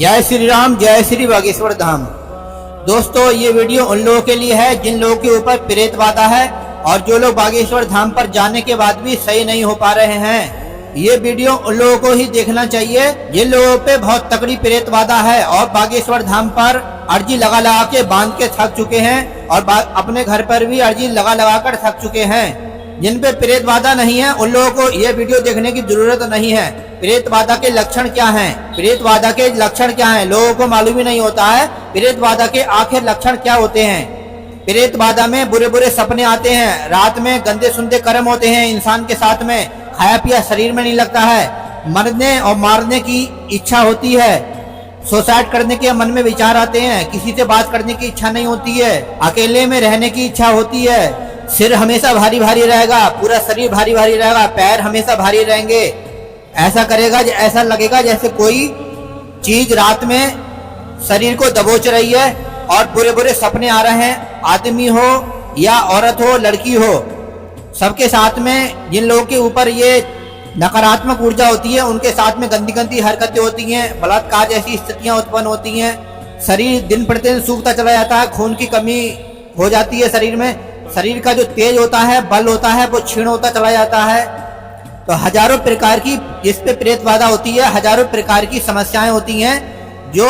जय श्री राम, जय श्री बागेश्वर धाम। दोस्तों, ये वीडियो उन लोगों के लिए है जिन लोगों के ऊपर प्रेत बाधा है और जो लोग बागेश्वर धाम पर जाने के बाद भी सही नहीं हो पा रहे हैं। ये वीडियो उन लोगों को ही देखना चाहिए जिन लोगों पे बहुत तगड़ी प्रेत बाधा है और बागेश्वर धाम पर अर्जी लगा लगा के बांध के थक चुके हैं और अपने घर पर भी अर्जी लगा लगा कर थक चुके हैं। जिन पे प्रेत बाधा नहीं है उन लोगों को ये वीडियो देखने की जरूरत नहीं है। प्रेत बाधा के लक्षण क्या हैं? प्रेत बाधा के लक्षण क्या हैं? लोगों को मालूम ही नहीं होता है प्रेत बाधा के आखिर लक्षण क्या होते हैं। प्रेत बाधा में बुरे बुरे सपने आते हैं, रात में गंदे सुंदे कर्म होते हैं इंसान के साथ में, खाया पिया शरीर में नहीं लगता है, मरने और मारने की इच्छा होती है, सुसाइड करने के मन में विचार आते हैं, किसी से बात करने की इच्छा नहीं होती है, अकेले में रहने की इच्छा होती है, सिर हमेशा भारी भारी रहेगा, पूरा शरीर भारी भारी रहेगा, पैर हमेशा भारी रहेंगे। ऐसा करेगा, ऐसा लगेगा जैसे कोई चीज रात में शरीर को दबोच रही है और बुरे बुरे सपने आ रहे हैं। आदमी हो या औरत हो, लड़की हो, सबके साथ में जिन लोगों के ऊपर ये नकारात्मक ऊर्जा होती है उनके साथ में गंदी गंदी हरकतें होती हैं, बलात्कार जैसी स्थितियां उत्पन्न होती हैं, शरीर दिन प्रतिदिन सूखता चला जाता है, खून की कमी हो जाती है शरीर में, शरीर का जो तेज होता है, बल होता है, वो क्षीण होता चला जाता है। तो हजारों प्रकार की जिस पे प्रेत बाधा होती है, हजारों प्रकार की समस्याएं होती हैं। जो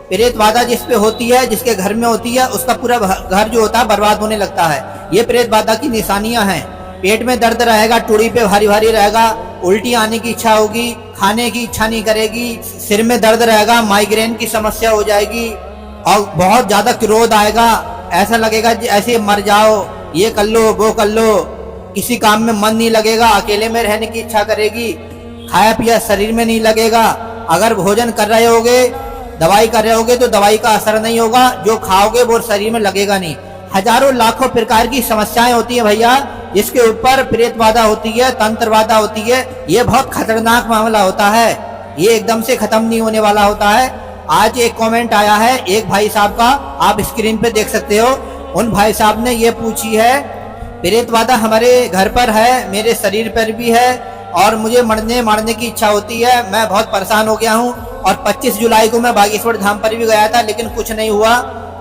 प्रेत बाधा जिस पे होती है, जिसके घर में होती है, उसका पूरा घर जो होता है बर्बाद होने लगता है। ये प्रेत बाधा की निशानियां हैं। पेट में दर्द रहेगा, टूड़ी पे भारी भारी रहेगा, उल्टी आने की इच्छा होगी, खाने की इच्छा नहीं करेगी, सिर में दर्द रहेगा, माइग्रेन की समस्या हो जाएगी और बहुत ज्यादा क्रोध आएगा। ऐसा लगेगा ऐसे मर जाओ, ये कर लो, वो कर लो, किसी काम में मन नहीं लगेगा, अकेले में रहने की इच्छा करेगी, खाया पिया शरीर में नहीं लगेगा। अगर भोजन कर रहे होगे, दवाई कर रहे होगे तो दवाई का असर नहीं होगा, जो खाओगे वो शरीर में लगेगा नहीं। हजारों लाखों प्रकार की समस्याएं होती है भैया, जिसके ऊपर प्रेत बाधा होती है, तंत्र बाधा होती है। ये बहुत खतरनाक मामला होता है, ये एकदम से खत्म नहीं होने वाला होता है। आज एक कमेंट आया है एक भाई साहब का, आप स्क्रीन पे देख सकते हो। उन भाई साहब ने ये पूछी है, प्रेत बाधा हमारे घर पर है, मेरे शरीर पर भी है और मुझे मरने मारने की इच्छा होती है, मैं बहुत परेशान हो गया हूँ। और 25 जुलाई को मैं बागेश्वर धाम पर भी गया था लेकिन कुछ नहीं हुआ।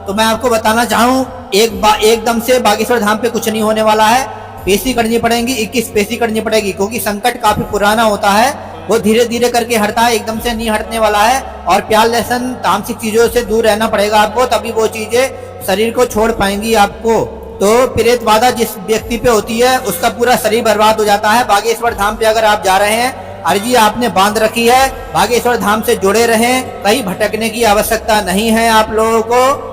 तो मैं आपको बताना चाहूँ, एकदम से बागेश्वर धाम पे कुछ नहीं होने वाला है। पेशी करनी पड़ेगी, 21 पेशी करनी पड़ेगी, क्योंकि संकट काफी पुराना होता है, वो धीरे धीरे करके हटता है, एकदम से नहीं हटने वाला है। और प्यार लहसन तामसिक चीजों से दूर रहना पड़ेगा आपको, तभी वो चीजें शरीर को छोड़ पाएंगी आपको। तो प्रेत बाधा जिस व्यक्ति पे होती है उसका पूरा शरीर बर्बाद हो जाता है। बागेश्वर धाम पे अगर आप जा रहे हैं, अर्जी आपने बांध रखी है, बागेश्वर धाम से जुड़े रहें, कहीं भटकने की आवश्यकता नहीं है आप लोगों को।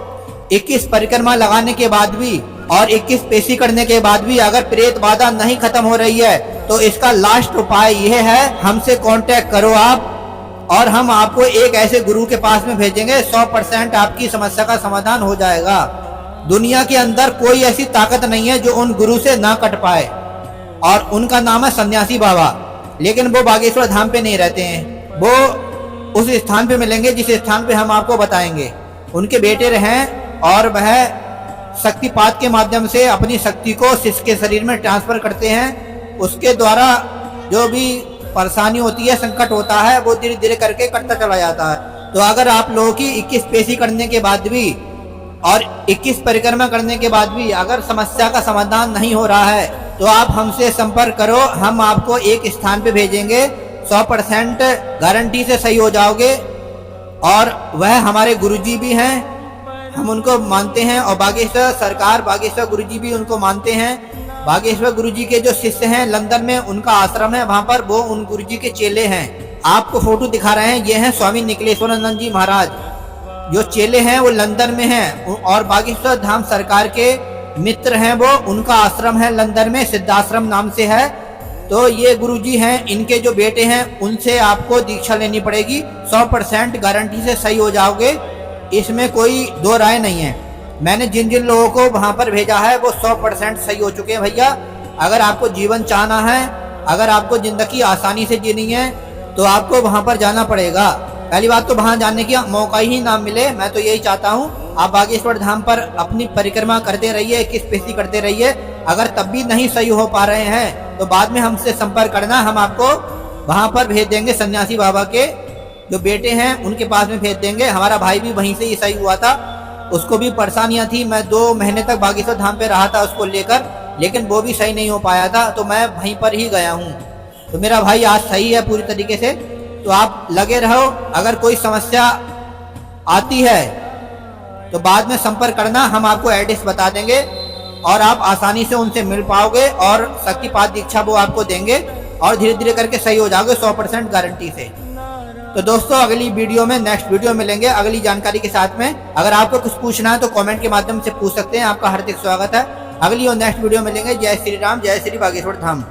21 परिक्रमा लगाने के बाद भी और 21 पेशी करने के बाद भी अगर प्रेत बाधा नहीं खत्म हो रही है तो इसका लास्ट उपाय यह है, हमसे कांटेक्ट करो आप और हम आपको एक ऐसे गुरु के पास में भेजेंगे, 100% आपकी समस्या का समाधान हो जाएगा। दुनिया के अंदर कोई ऐसी ताकत नहीं है जो उन गुरु से ना कट पाए, और उनका नाम है सन्यासी बाबा। लेकिन वो बागेश्वर धाम पे नहीं रहते हैं, वो उस स्थान पे मिलेंगे जिस स्थान पे हम आपको बताएंगे। उनके बेटे रहें और वह शक्तिपात के माध्यम से अपनी शक्ति को शिष्य के शरीर में ट्रांसफर करते हैं। उसके द्वारा जो भी परेशानी होती है, संकट होता है, वो धीरे धीरे करके कटता चला जाता है। तो अगर आप लोगों की 21 पेशी करने के बाद भी और 21 परिक्रमा करने के बाद भी अगर समस्या का समाधान नहीं हो रहा है तो आप हमसे संपर्क करो, हम आपको एक स्थान पे भेजेंगे, 100% गारंटी से सही हो जाओगे। और वह हमारे गुरुजी भी हैं, हम उनको मानते हैं, और बागेश्वर सरकार, बागेश्वर गुरुजी भी उनको मानते हैं। बागेश्वर गुरुजी के जो शिष्य हैं लंदन में, उनका आश्रम है वहां पर, वो उन गुरुजी के चेले हैं। आपको फोटो दिखा रहे हैं, ये हैं स्वामी निकलेश्वरानंद जी महाराज। जो चेले हैं वो लंदन में हैं और बागेश्वर धाम सरकार के मित्र हैं, वो उनका आश्रम है लंदन में, सिद्धाश्रम नाम से है। तो ये गुरुजी हैं, इनके जो बेटे हैं उनसे आपको दीक्षा लेनी पड़ेगी, 100% गारंटी से सही हो जाओगे, इसमें कोई दो राय नहीं है। मैंने जिन जिन लोगों को वहां पर भेजा है वो 100% सही हो चुके हैं भैया। अगर आपको जीवन चाहना है, अगर आपको जिंदगी आसानी से जीनी है तो आपको वहां पर जाना पड़ेगा। पहली बात तो वहां जाने की मौका ही ना मिले, मैं तो यही चाहता हूँ आप बागेश्वर धाम पर अपनी परिक्रमा करते रहिए, 21 पेशी करते रहिए। अगर तब भी नहीं सही हो पा रहे हैं तो बाद में हमसे संपर्क करना, हम आपको वहां पर भेज देंगे सन्यासी बाबा के जो बेटे हैं उनके पास में भेज देंगे। हमारा भाई भी वहीं से ही सही हुआ था, उसको भी परेशानियां थी। मैं 2 महीने तक बागेश्वर धाम पे रहा था उसको लेकर, लेकिन वो भी सही नहीं हो पाया था, तो मैं वहीं पर ही गया हूँ। तो मेरा भाई आज सही है पूरी तरीके से। तो आप लगे रहो, अगर कोई समस्या आती है तो बाद में संपर्क करना, हम आपको एड्रेस बता देंगे और आप आसानी से उनसे मिल पाओगे और शक्तिपात दीक्षा वो आपको देंगे और धीरे धीरे करके सही हो जाओगे 100% गारंटी से। तो दोस्तों अगली वीडियो में, नेक्स्ट वीडियो मिलेंगे अगली जानकारी के साथ में। अगर आपको कुछ पूछना है तो कमेंट के माध्यम से पूछ सकते हैं, आपका हार्दिक स्वागत है। अगली और नेक्स्ट वीडियो मिलेंगे। जय श्री राम, जय श्री बागेश्वर धाम।